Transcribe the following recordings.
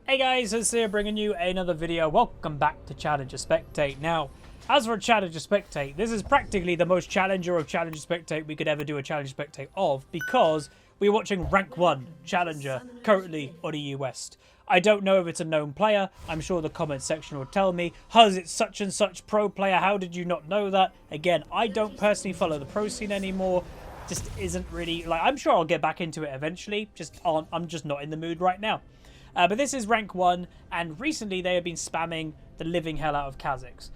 Hey guys, it's here bringing you another video. Welcome back to Challenge or Spectate. Now, as for Challenge or Spectate, this is practically the most Challenger of Challenge or Spectate we could ever do a Challenge or Spectate of, because we're watching Rank 1 Challenger currently on EU West. I don't know if it's a known player. I'm sure the comment section will tell me. Huz, it's such and such pro player. How did you not know that? Again, I don't personally follow the pro scene anymore. Just isn't really, like, I'm sure I'll get back into it eventually. I'm just not in the mood right now. But this is rank 1, and recently they have been spamming the living hell out of Kha'Zix.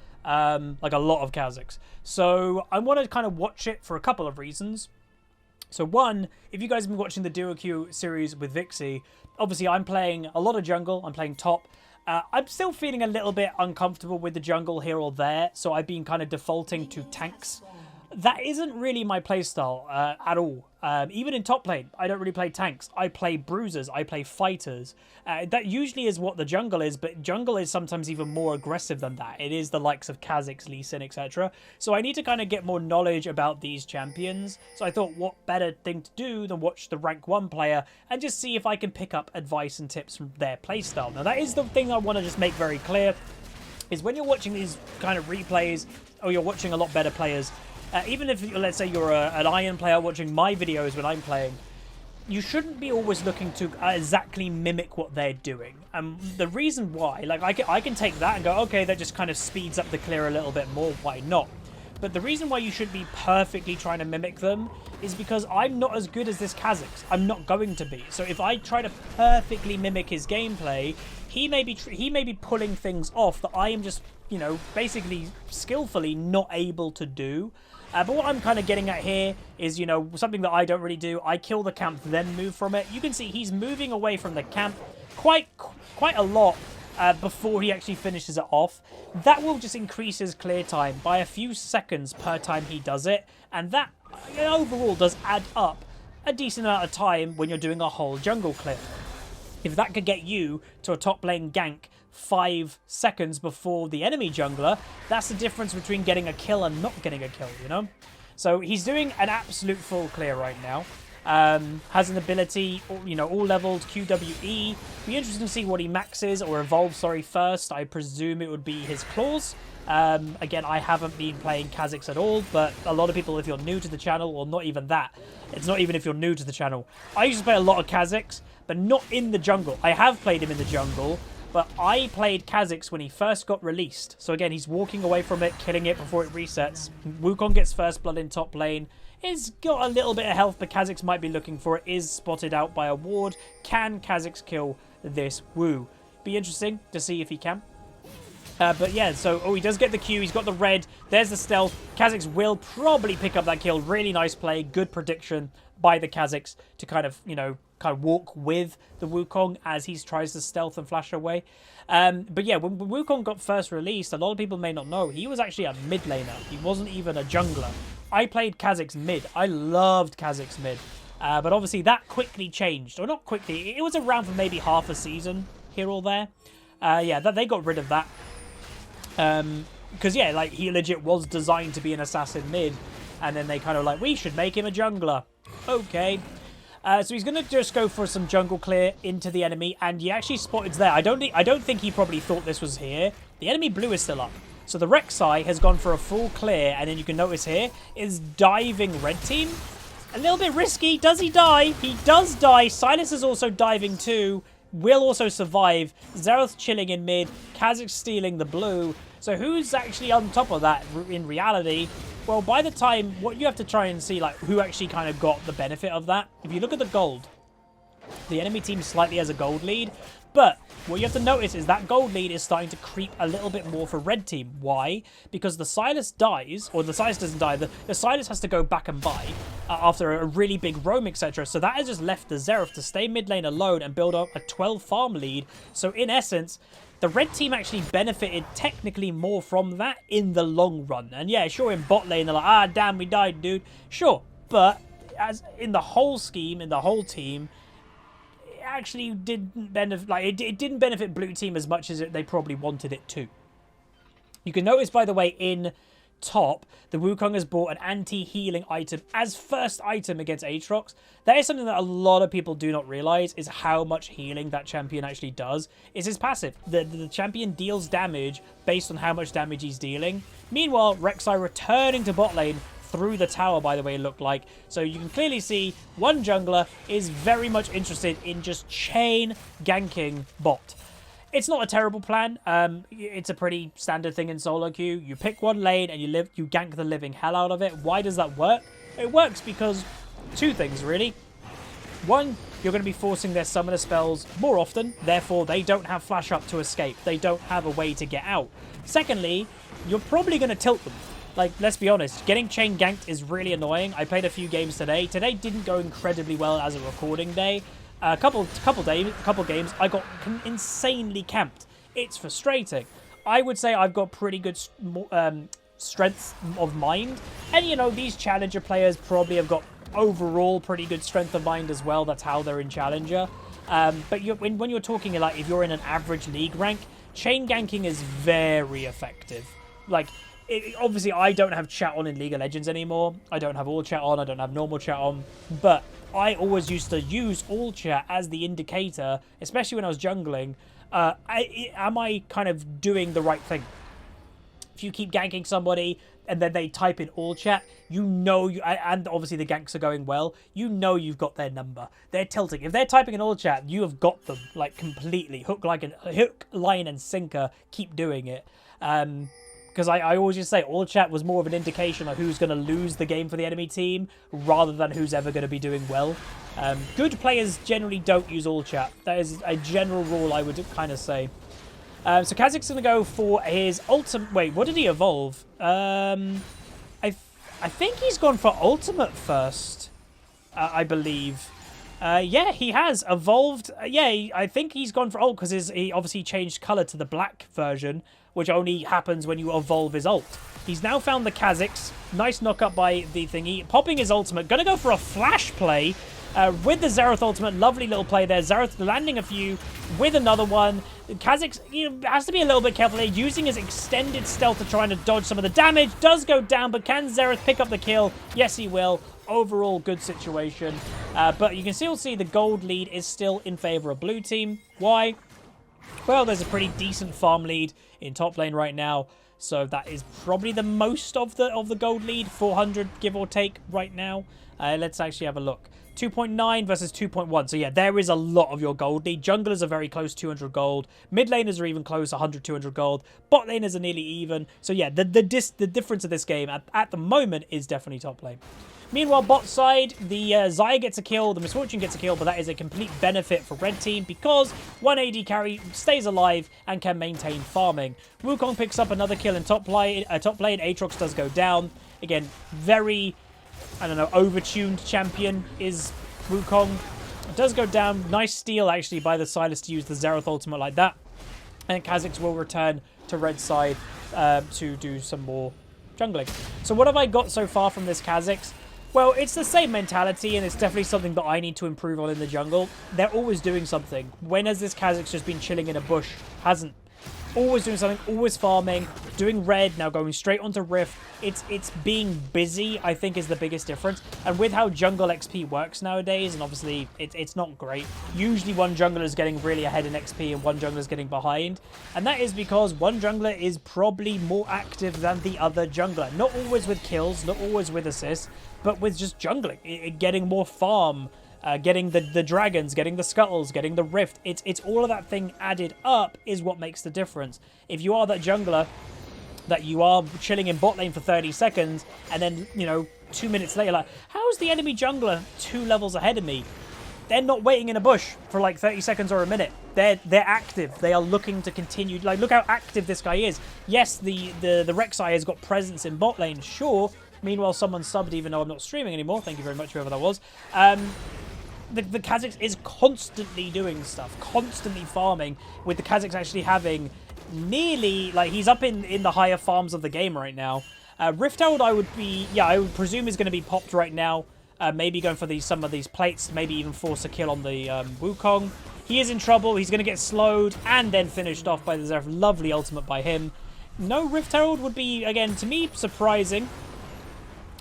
Like a lot of Kha'Zix. So I want to kind of watch it for a couple of reasons. So one, if you guys have been watching the Duo Q series with Vixie, obviously I'm playing a lot of jungle, I'm playing top. I'm still feeling a little bit uncomfortable with the jungle here or there, so I've been kind of defaulting to tanks. That isn't really my playstyle at all. Even in top lane, I don't really play tanks. I play bruisers, I play fighters. That usually is what the jungle is, but jungle is sometimes even more aggressive than that. It is the likes of Kha'Zix, Lee Sin, etc. So I need to kind of get more knowledge about these champions. So I thought, what better thing to do than watch the rank 1 player and just see if I can pick up advice and tips from their playstyle. Now that is the thing I want to just make very clear, is when you're watching these kind of replays, or you're watching a lot better players, even if, let's say, you're an Iron player watching my videos when I'm playing, you shouldn't be always looking to exactly mimic what they're doing. The reason why, like, I can take that and go, okay, that just kind of speeds up the clear a little bit more, why not? But the reason why you should be perfectly trying to mimic them is because I'm not as good as this Kha'Zix. I'm not going to be. So if I try to perfectly mimic his gameplay, he may be pulling things off that I am just, you know, basically skillfully not able to do. But what I'm kind of getting at here is, you know, something that I don't really do. I kill the camp, then move from it. You can see he's moving away from the camp quite a lot before he actually finishes it off. That will just increase his clear time by a few seconds per time he does it. And that, you know, overall does add up a decent amount of time when you're doing a whole jungle clear. If that could get you to a top lane gank 5 seconds before the enemy jungler, that's the difference between getting a kill and not getting a kill, you know? So he's doing an absolute full clear right now. Has an ability, you know, all levels, QWE. Be interesting to see what he maxes, or evolves, sorry, first. I presume it would be his claws. Again, I haven't been playing Kha'Zix at all, but a lot of people, if you're new to the channel, or not even that, it's not even if you're new to the channel. I used to play a lot of Kha'Zix, but not in the jungle. I have played him in the jungle, but I played Kha'Zix when he first got released. So again, he's walking away from it, killing it before it resets. Wukong gets first blood in top lane. He's got a little bit of health, but Kha'Zix might be looking for it. Is spotted out by a ward. Can Kha'Zix kill this Wu? Be interesting to see if he can. But yeah, so, he does get the Q. He's got the red. There's the stealth. Kha'Zix will probably pick up that kill. Really nice play. Good prediction by the Kha'Zix to kind of, you know, walk with the Wukong as he tries to stealth and flash away. But yeah, when Wukong got first released, a lot of people may not know, he was actually a mid laner. He wasn't even a jungler. I played Kha'Zix mid. I loved Kha'Zix mid. But obviously that quickly changed. Or not quickly, it was around for maybe half a season here or there. Yeah, they got rid of that. Because yeah, like, he legit was designed to be an assassin mid. And then they kind of like, we should make him a jungler. Okay. So he's going to just go for some jungle clear into the enemy, and he actually spotted there. I don't think he probably thought this was here. The enemy blue is still up. So the Rek'Sai has gone for a full clear, and then you can notice here is diving red team. A little bit risky. Does he die? He does die. Sylas is also diving too. Will also survive. Xerath chilling in mid. Kha'Zix stealing the blue. So who's actually on top of that in reality? Well, by the time, what you have to try and see, like, who actually kind of got the benefit of that. If you look at the gold, the enemy team slightly has a gold lead. But what you have to notice is that gold lead is starting to creep a little bit more for red team. Why? Because the Sylas dies, or the Sylas doesn't die. The Sylas has to go back and buy after a really big roam, etc. So that has just left the Xerath to stay mid lane alone and build up a 12 farm lead. So in essence, the red team actually benefited technically more from that in the long run. And yeah, sure, in bot lane, they're like, ah, damn, we died, dude. Sure, but as in the whole scheme, in the whole team, it actually didn't benefit, like, it didn't benefit blue team as much as they probably wanted it to. You can notice, by the way, in top, the Wukong has bought an anti-healing item as first item against Aatrox. That is something that a lot of people do not realize, is how much healing that champion actually does. Is his passive. The champion deals damage based on how much damage he's dealing. Meanwhile, Rek'Sai returning to bot lane through the tower, by the way, it looked like. So you can clearly see one jungler is very much interested in just chain ganking bot. It's not a terrible plan. It's a pretty standard thing in solo queue. You pick one lane and you gank the living hell out of it. Why does that work? It works because two things, really. One, you're going to be forcing their summoner spells more often. Therefore, they don't have flash up to escape. They don't have a way to get out. Secondly, you're probably going to tilt them. Like, let's be honest, getting chain ganked is really annoying. I played a few games today. Today didn't go incredibly well as a recording day. A couple games, I got insanely camped. It's frustrating. I would say I've got pretty good strength of mind. And, you know, these Challenger players probably have got overall pretty good strength of mind as well. That's how they're in Challenger. But when you're talking, like, if you're in an average league rank, chain ganking is very effective. Like, obviously, I don't have chat on in League of Legends anymore. I don't have all chat on. I don't have normal chat on. But I always used to use all chat as the indicator, especially when I was jungling. Am I kind of doing the right thing? If you keep ganking somebody and then they type in all chat, you know, and obviously the ganks are going well, you know you've got their number. They're tilting. If they're typing in all chat, you have got them, like, completely. Hook, line, and sinker. Keep doing it. Because I always just say all chat was more of an indication of who's going to lose the game for the enemy team rather than who's ever going to be doing well. Good players generally don't use all chat. That is a general rule, I would kind of say. So Kha'Zix is going to go for his ultimate... Wait, what did he evolve? I think he's gone for ultimate first, I believe. Yeah, he has evolved. I think he's gone for ult because he obviously changed colour to the black version, which only happens when you evolve his ult. He's now found the Kha'Zix. Nice knock up by the thingy. Popping his ultimate. Going to go for a flash play with the Xerath ultimate. Lovely little play there. Xerath landing a few with another one. Kha'Zix has to be a little bit careful here. Using his extended stealth to try and dodge some of the damage. Does go down, but can Xerath pick up the kill? Yes, he will. Overall, good situation. But you can still see the gold lead is still in favor of blue team. Why? Well, there's a pretty decent farm lead in top lane right now, so that is probably the most of the gold lead, 400 give or take right now. Let's actually have a look. 2.9 versus 2.1. So yeah, there is a lot of your gold lead. Junglers are very close, 200 gold. Mid laners are even close, 100, 200 gold. Bot laners are nearly even. So yeah, the difference of this game at the moment is definitely top lane. Meanwhile, bot side, the Xayah gets a kill, the Misfortune gets a kill, but that is a complete benefit for red team because one AD carry stays alive and can maintain farming. Wukong picks up another kill in top lane. Aatrox does go down. Again, very, I don't know, overtuned champion is Wukong. It does go down. Nice steal, actually, by the Sylas to use the Xerath ultimate like that. And Kha'Zix will return to red side to do some more jungling. So what have I got so far from this Kha'Zix? Well, it's the same mentality, and it's definitely something that I need to improve on in the jungle. They're always doing something. When has this Kha'Zix just been chilling in a bush? Hasn't. Always doing something, always farming, doing red, now going straight onto Rift. It's being busy, I think, is the biggest difference. And with how jungle XP works nowadays, and obviously it's not great. Usually one jungler is getting really ahead in XP and one jungler is getting behind. And that is because one jungler is probably more active than the other jungler. Not always with kills, not always with assists, but with just jungling, getting more farm, getting the dragons, getting the scuttles, getting the rift. It's all of that thing added up is what makes the difference. If you are that jungler that you are chilling in bot lane for 30 seconds and then, you know, 2 minutes later, like, how's the enemy jungler 2 levels ahead of me? They're not waiting in a bush for like 30 seconds or a minute. They're active. They are looking to continue. Like, look how active this guy is. Yes, the Rek'Sai has got presence in bot lane, sure. Meanwhile, someone subbed even though I'm not streaming anymore. Thank you very much, whoever that was. The Kha'Zix is constantly doing stuff, constantly farming, with the Kha'Zix actually having nearly, like, he's up in the higher farms of the game right now. Rift Herald, I would presume is going to be popped right now. Maybe going for some of these plates, maybe even force a kill on the Wukong. He is in trouble. He's going to get slowed and then finished off by the Xerath. Lovely ultimate by him. No Rift Herald would be, again, to me, surprising.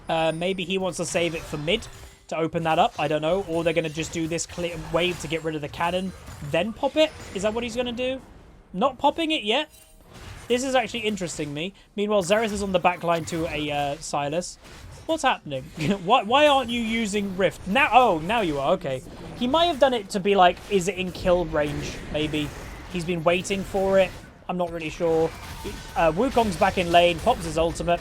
Maybe he wants to save it for mid to open that up. I don't know. Or they're going to just do this wave to get rid of the cannon, then pop it. Is that what he's going to do? Not popping it yet. This is actually interesting me. Meanwhile, Xerath is on the back line to a Sylas. What's happening? Why aren't you using Rift? Now, oh, now you are. Okay. He might have done it to be like, is it in kill range? Maybe. He's been waiting for it. I'm not really sure. Wukong's back in lane. Pops his ultimate.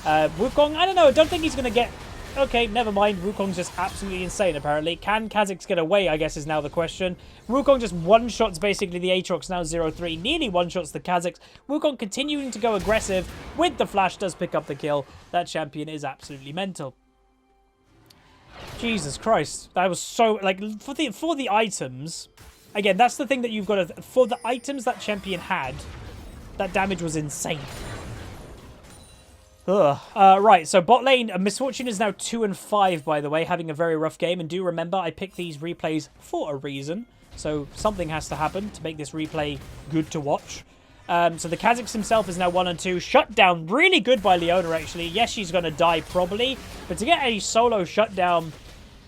Wukong, I don't know. I don't think he's going to get... Okay, never mind. Wukong's just absolutely insane, apparently. Can Kha'Zix get away, I guess, is now the question. Wukong just one-shots basically the Aatrox, now 0-3. Nearly one-shots the Kha'Zix. Wukong continuing to go aggressive with the flash, does pick up the kill. That champion is absolutely mental. Jesus Christ. That was so... Like, for the items... Again, that's the thing that you've got to... For the items that champion had, that damage was insane. Ugh. Right, so bot lane, Misfortune is now 2-5, by the way, having a very rough game. And do remember, I picked these replays for a reason. So something has to happen to make this replay good to watch. So the Kha'Zix himself is now 1-2. Shutdown, really good by Leona, actually. Yes, she's going to die, probably. But to get a solo shutdown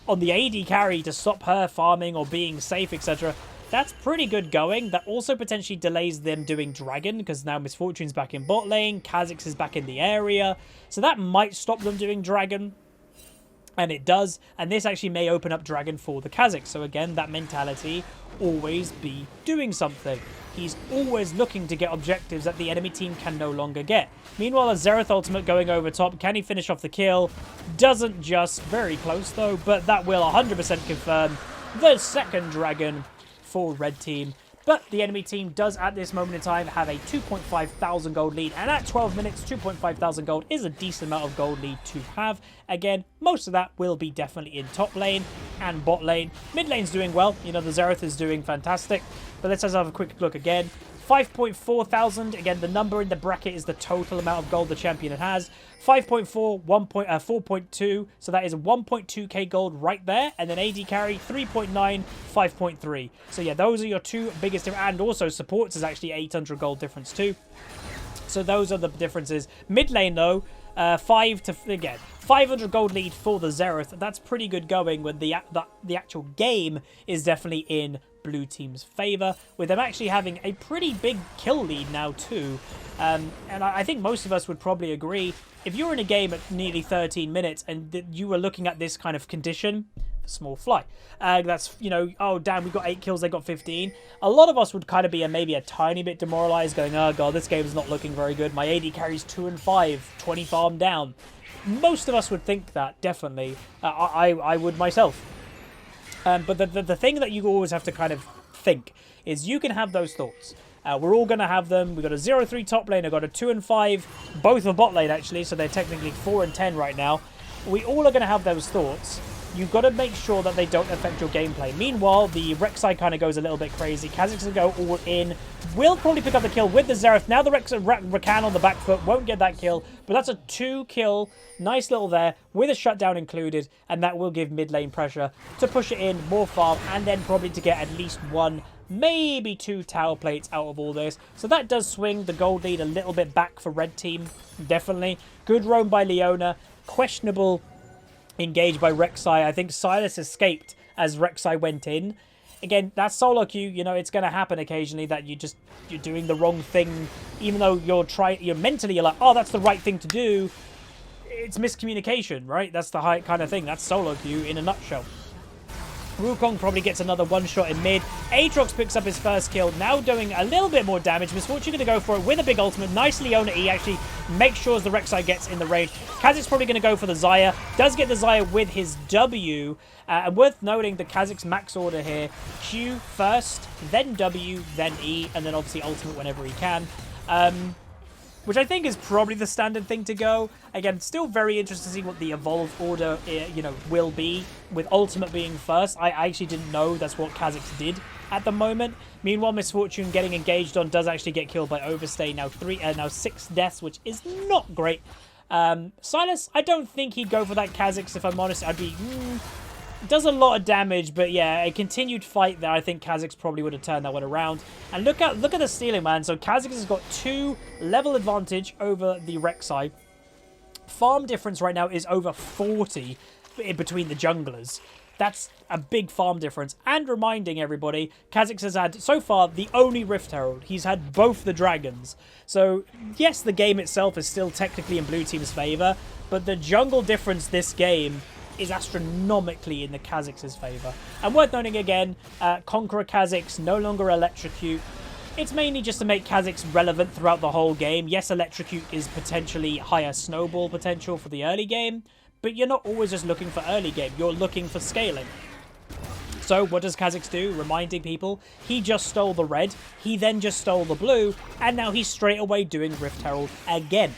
on the AD carry to stop her farming or being safe, etc., that's pretty good going. That also potentially delays them doing Dragon, because now Misfortune's back in bot lane, Kha'Zix is back in the area. So that might stop them doing Dragon. And it does. And this actually may open up Dragon for the Kha'Zix. So again, that mentality, always be doing something. He's always looking to get objectives that the enemy team can no longer get. Meanwhile, a Xerath ultimate going over top. Can he finish off the kill? Doesn't just. Very close, though. But that will 100% confirm the second Dragon for red team. But the enemy team does at this moment in time have a 2.5 thousand gold lead, and at 12 minutes 2.5 thousand gold is a decent amount of gold lead to have. Again, most of that will be definitely in top lane and bot lane. Mid lane's doing well, you know, the Xerath is doing fantastic. But let's just have a quick look again. 5.4 thousand, again the number in the bracket is the total amount of gold the champion has. 5.4, 4.2, so that is 1.2k gold right there. And then AD carry 3.9, 5.3. So yeah, those are your two biggest, and also supports is actually 800 gold difference too. So those are the differences. Mid lane though, 500 gold lead for the Xerath. That's pretty good going when the actual game is definitely in blue team's favor, with them actually having a pretty big kill lead now too. And I think most of us would probably agree, if you're in a game at nearly 13 minutes and you were looking at this kind of condition, small fly, that's, you know, oh damn, we got 8 kills, they got 15. A lot of us would kind of be maybe a tiny bit demoralized, going, oh god, this game is not looking very good. My AD carries 2 and 5, 20 farm down. Most of us would think that, definitely. I would myself. But the thing that you always have to kind of think is you can have those thoughts. We're all going to have them. We've got a 0-3 top lane. I've got a 2 and 5. Both are bot lane, actually. So they're technically 4 and 10 right now. We all are going to have those thoughts. You've got to make sure that they don't affect your gameplay. Meanwhile, the Rek'Sai kind of goes a little bit crazy. Kha'Zix will go all in. Will probably pick up the kill with the Xerath. Now the Rakan on the back foot won't get that kill. But that's a 2 kill. Nice little there with a shutdown included. And that will give mid lane pressure to push it in, more farm. And then probably to get at least 1, maybe 2 tower plates out of all this. So that does swing the gold lead a little bit back for red team. Definitely. Good roam by Leona. Questionable engaged by Rek'Sai. I think Sylas escaped as Rek'Sai went in. Again, that solo queue, you know, it's going to happen occasionally that you're doing the wrong thing, even though you're mentally like, oh, that's the right thing to do. It's miscommunication, right? That's the kind of thing. That's solo queue in a nutshell. Wukong probably gets another one-shot in mid. Aatrox picks up his first kill, now doing a little bit more damage. Misfortune going to go for it with a big ultimate. Nice Leona E actually makes sure the Rek'Sai gets in the range. Kha'Zix probably going to go for the Xayah. Does get the Xayah with his W. And worth noting, the Kha'Zix max order here. Q first, then W, then E, and then obviously ultimate whenever he can. Which I think is probably the standard thing to go. Again, still very interested to see what the evolved order, you know, will be, with ultimate being first. I actually didn't know that's what Kha'Zix did at the moment. Meanwhile, Misfortune getting engaged on does actually get killed by Overstay. Now 6 deaths, which is not great. Sylas, I don't think he'd go for that Kha'Zix, if I'm honest. I'd be... Does a lot of damage, but yeah, a continued fight there. I think Kha'Zix probably would have turned that one around. And look at the stealing, man. So Kha'Zix has got 2 level advantage over the Rek'Sai. Farm difference right now is over 40 between the junglers. That's a big farm difference. And reminding everybody, Kha'Zix has had, so far, the only Rift Herald. He's had both the dragons. So, yes, the game itself is still technically in blue team's favour, but the jungle difference this game is astronomically in the Kha'Zix's favour. And worth noting again, Conqueror Kha'Zix no longer Electrocute. It's mainly just to make Kha'Zix relevant throughout the whole game. Yes, Electrocute is potentially higher snowball potential for the early game, but you're not always just looking for early game. You're looking for scaling. So what does Kha'Zix do? Reminding people, he just stole the red, he then just stole the blue, and now he's straight away doing Rift Herald again.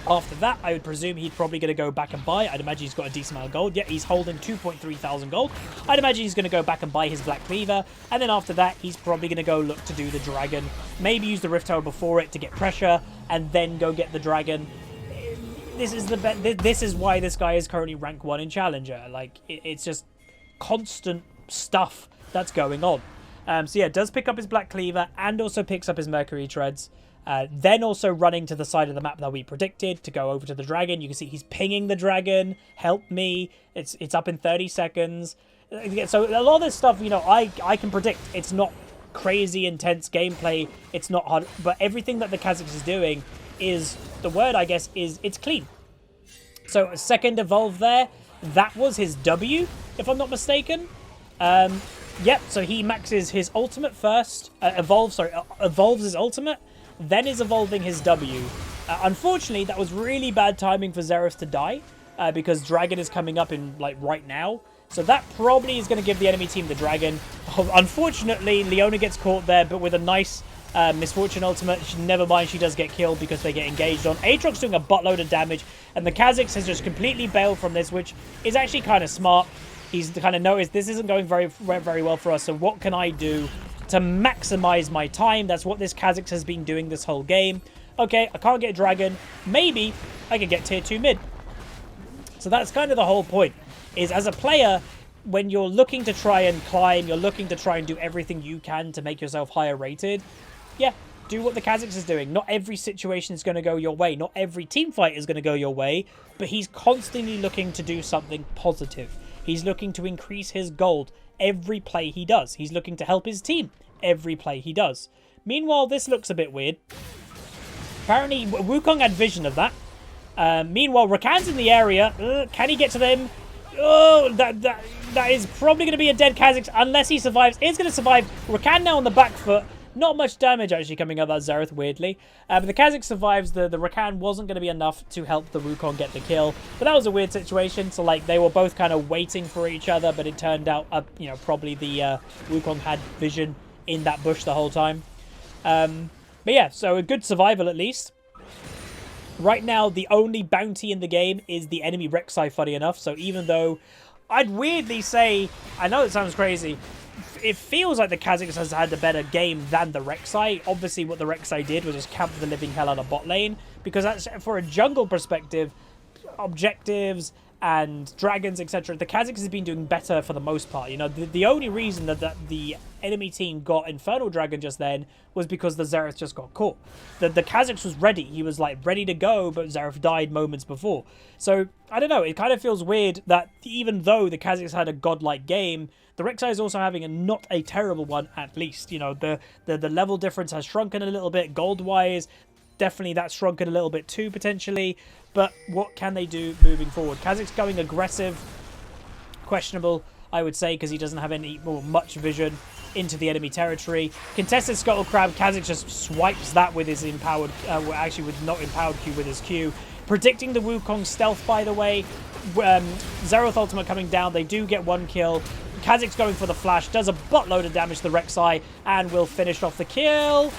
After that, I would presume he's probably going to go back and buy. I'd imagine he's got a decent amount of gold. Yeah, he's holding 2.3 thousand gold. I'd imagine he's going to go back and buy his Black Cleaver. And then after that, he's probably going to go look to do the dragon. Maybe use the Rift Herald before it to get pressure. And then go get the dragon. This is why this guy is currently rank 1 in Challenger. Like, it's just constant stuff that's going on. So yeah, does pick up his Black Cleaver. And also picks up his Mercury Treads. Then also running to the side of the map that we predicted to go over to the dragon. You can see he's pinging the dragon. Help me. It's up in 30 seconds. So a lot of this stuff, you know, I can predict. It's not crazy intense gameplay. It's not hard. But everything that the Kha'Zix is doing is, the word I guess is, it's clean. So a second evolve there. That was his W, if I'm not mistaken. Yep, so he maxes his ultimate first. Evolves his ultimate. Then is evolving his W. Unfortunately, that was really bad timing for Xerath to die, because Dragon is coming up in, like, right now. So that probably is going to give the enemy team the Dragon. Unfortunately, Leona gets caught there, but with a nice Misfortune ultimate. Never mind, she does get killed because they get engaged on. Aatrox doing a buttload of damage, and the Kha'Zix has just completely bailed from this, which is actually kind of smart. He's kind of noticed this isn't going very well for us, so what can I do to maximize my time? That's what this Kha'Zix has been doing this whole game. Okay, I can't get a dragon. Maybe I can get tier 2 mid. So that's kind of the whole point, is as a player, when you're looking to try and climb, you're looking to try and do everything you can to make yourself higher rated, yeah, do what the Kha'Zix is doing. Not every situation is going to go your way. Not every team fight is going to go your way, but he's constantly looking to do something positive. He's looking to increase his gold every play he does. He's looking to help his team every play he does. Meanwhile, this looks a bit weird. Apparently, Wukong had vision of that. Meanwhile, Rakan's in the area. Can he get to them? Oh, that is probably going to be a dead Kha'Zix unless he survives. It's going to survive. Rakan now on the back foot. Not much damage actually coming out of that Xerath, weirdly. But the Kha'Zix survives. The Rakan wasn't going to be enough to help the Wukong get the kill. But that was a weird situation. So, like, they were both kind of waiting for each other. But it turned out, you know, probably the Wukong had vision in that bush the whole time. But yeah, so a good survival at least. Right now, the only bounty in the game is the enemy Rek'Sai, funny enough. So even though I'd weirdly say, I know it sounds crazy, it feels like the Kha'Zix has had a better game than the Rek'Sai. Obviously, what the Rek'Sai did was just camp the living hell out of bot lane. Because that's, for a jungle perspective, objectives and dragons, etc., the Kha'Zix has been doing better for the most part. You know, the only reason that the enemy team got Infernal Dragon just then was because the Xerath just got caught. The Kha'Zix was ready. He was, like, ready to go, but Xerath died moments before. So, I don't know. It kind of feels weird that even though the Kha'Zix had a godlike game, the Rek'Sai is also having not a terrible one, at least. You know, the level difference has shrunken a little bit, gold-wise. Definitely that's shrunken a little bit too, potentially. But what can they do moving forward? Kha'Zix going aggressive. Questionable, I would say, because he doesn't have much vision into the enemy territory. Contested Scuttle Crab. Kha'Zix just swipes that with his empowered... actually, with not empowered Q, with his Q. Predicting the Wukong stealth, by the way. Xerath ultimate coming down. They do get one kill. Kha'Zix going for the flash. Does a buttload of damage to the Rek'Sai. And will finish off the kill.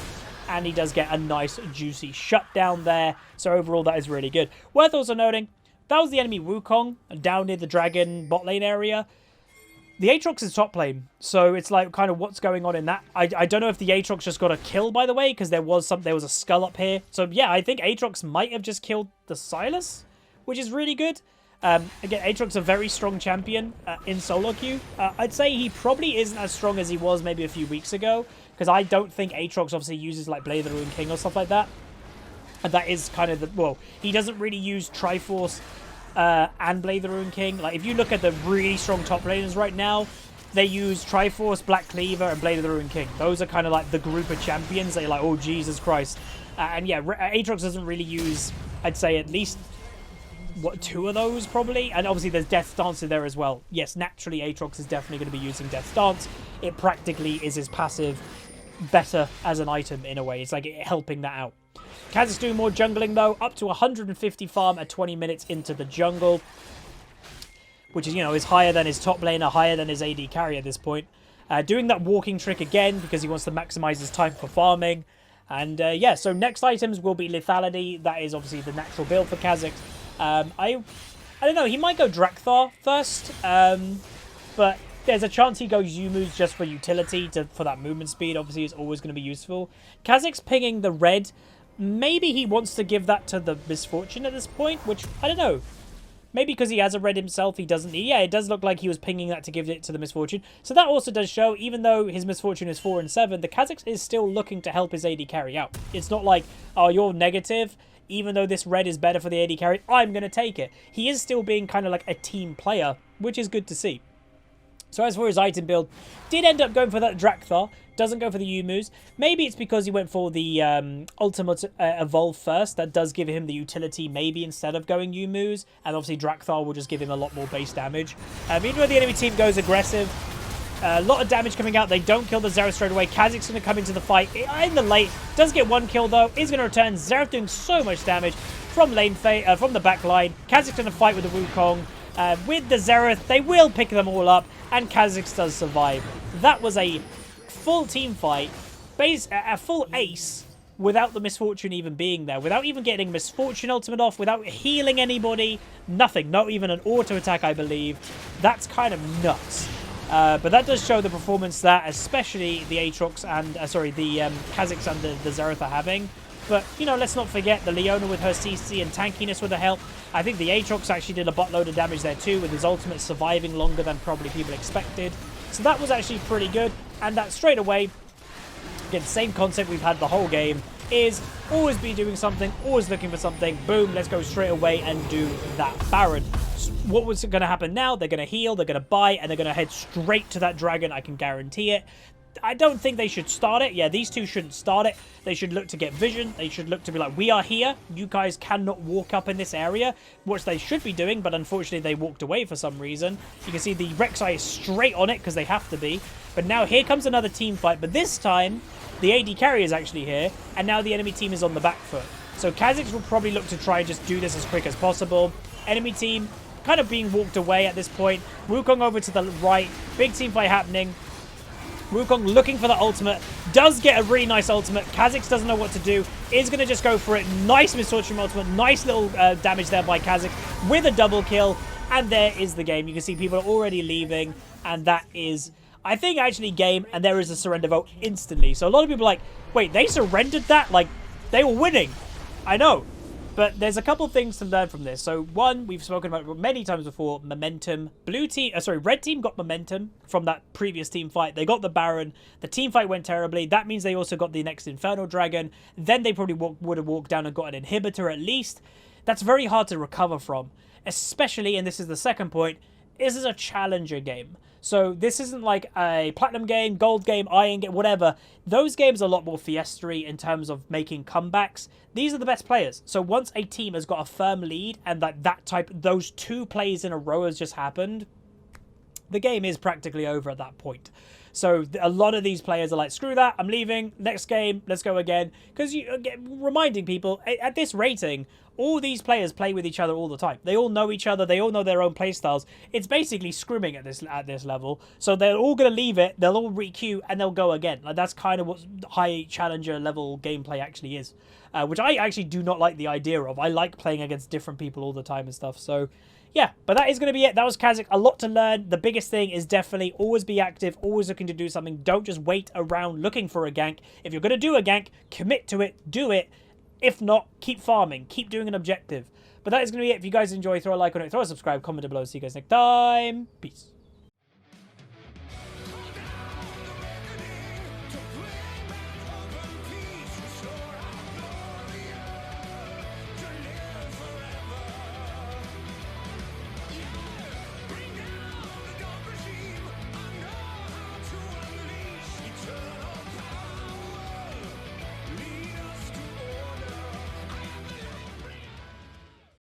And he does get a nice, juicy shutdown there. So overall, that is really good. Worth also noting, that was the enemy Wukong down near the dragon bot lane area. The Aatrox is top lane. So it's like kind of what's going on in that. I don't know if the Aatrox just got a kill, by the way, because there was a skull up here. So yeah, I think Aatrox might have just killed the Sylas, which is really good. Again, Aatrox a very strong champion in solo queue. I'd say he probably isn't as strong as he was maybe a few weeks ago, because I don't think Aatrox obviously uses like Blade of the Ruined King or stuff like that. And that is kind of the... Well, he doesn't really use Triforce and Blade of the Ruined King. Like, if you look at the really strong top laners right now, they use Triforce, Black Cleaver, and Blade of the Ruined King. Those are kind of like the group of champions that you're like, oh, Jesus Christ. And yeah, Aatrox doesn't really use, I'd say, at least... what, 2 of those probably, and obviously there's Death's Dance in there as well. Yes, naturally Aatrox is definitely going to be using Death's Dance. It practically is his passive better as an item in a way. It's like helping that out. Kha'Zix doing more jungling though, up to 150 farm at 20 minutes into the jungle, which is, you know, is higher than his top laner, higher than his AD carry at this point. Doing that walking trick again because he wants to maximize his time for farming. And yeah, so next items will be lethality. That is obviously the natural build for Kha'Zix. I don't know, he might go Drakthar first, but there's a chance he goes Yumu's just for utility, for that movement speed. Obviously, it's always going to be useful. Kha'Zix pinging the red, maybe he wants to give that to the Misfortune at this point, which, I don't know. Maybe because he has a red himself, he doesn't need... Yeah, it does look like he was pinging that to give it to the Misfortune. So that also does show, even though his Misfortune is 4 and 7, the Kha'Zix is still looking to help his AD carry out. It's not like, oh, you're negative... Even though this red is better for the AD carry, I'm going to take it. He is still being kind of like a team player, which is good to see. So as for his item build, did end up going for that Drakthar. Doesn't go for the Yumu's. Maybe it's because he went for the ultimate evolve first. That does give him the utility maybe instead of going Yumu's. And obviously Drakthar will just give him a lot more base damage. Even though the enemy team goes aggressive, a lot of damage coming out. They don't kill the Xerath straight away. Kha'Zix going to come into the fight in the late. Does get 1 kill though. Is going to return. Xerath doing so much damage from from the back line. Kha'Zix going to fight with the Wukong. With the Xerath, they will pick them all up. And Kha'Zix does survive. That was a full team fight. A full ace without the Misfortune even being there. Without even getting Misfortune ultimate off. Without healing anybody. Nothing. Not even an auto attack, I believe. That's kind of nuts. But that does show the performance that especially the Aatrox and, the Kha'Zix and the Xerath are having. But, you know, let's not forget the Leona with her CC and tankiness with her help. I think the Aatrox actually did a buttload of damage there too, with his ultimate surviving longer than probably people expected. So that was actually pretty good. And that straight away, again, same concept we've had the whole game, is always be doing something, always looking for something. Boom, let's go straight away and do that Baron. What was going to happen now? They're going to heal, they're going to buy, and they're going to head straight to that dragon. I can guarantee it. I don't think they should start it. Yeah, these two shouldn't start it. They should look to get vision. They should look to be like, we are here. You guys cannot walk up in this area, which they should be doing, but unfortunately they walked away for some reason. You can see the Rek'Sai is straight on it because they have to be. But now here comes another team fight, but this time the AD carry is actually here, and now the enemy team is on the back foot. So Kha'Zix will probably look to try and just do this as quick as possible. Enemy team kind of being walked away at this point. Wukong over to the right. Big team fight happening. Wukong looking for the ultimate. Does get a really nice ultimate. Kha'Zix doesn't know what to do. Is going to just go for it. Nice Misfortune ultimate. Nice little damage there by Kha'Zix with a double kill. And there is the game. You can see people are already leaving. And that is, I think, actually game. And there is a surrender vote instantly. So a lot of people are like, wait, they surrendered that? Like, they were winning. I know. But there's a couple things to learn from this. So one, we've spoken about many times before, momentum. Red team got momentum from that previous team fight. They got the Baron. The team fight went terribly. That means they also got the next Infernal Dragon. Then they probably would have walked down and got an inhibitor at least. That's very hard to recover from. Especially, and this is the second point, this is a challenger game. So this isn't like a platinum game, gold game, iron game, whatever. Those games are a lot more fiesta-y in terms of making comebacks. These are the best players. So once a team has got a firm lead and those 2 plays in a row has just happened, the game is practically over at that point. So a lot of these players are like, screw that, I'm leaving, next game, let's go again. Because reminding people, at this rating, all these players play with each other all the time. They all know each other, they all know their own play styles. It's basically scrimming at this level. So they're all going to leave it, they'll all re-queue, and they'll go again. Like, that's kind of what high challenger level gameplay actually is. Which I actually do not like the idea of. I like playing against different people all the time and stuff, so... yeah, but that is going to be it. That was Kha'Zix. A lot to learn. The biggest thing is definitely always be active, always looking to do something. Don't just wait around looking for a gank. If you're going to do a gank, commit to it, do it, If not, keep farming. Keep doing an objective. But that is going to be it. If you guys enjoy, throw a like on it, throw a subscribe, comment down below. See you guys next time. Peace.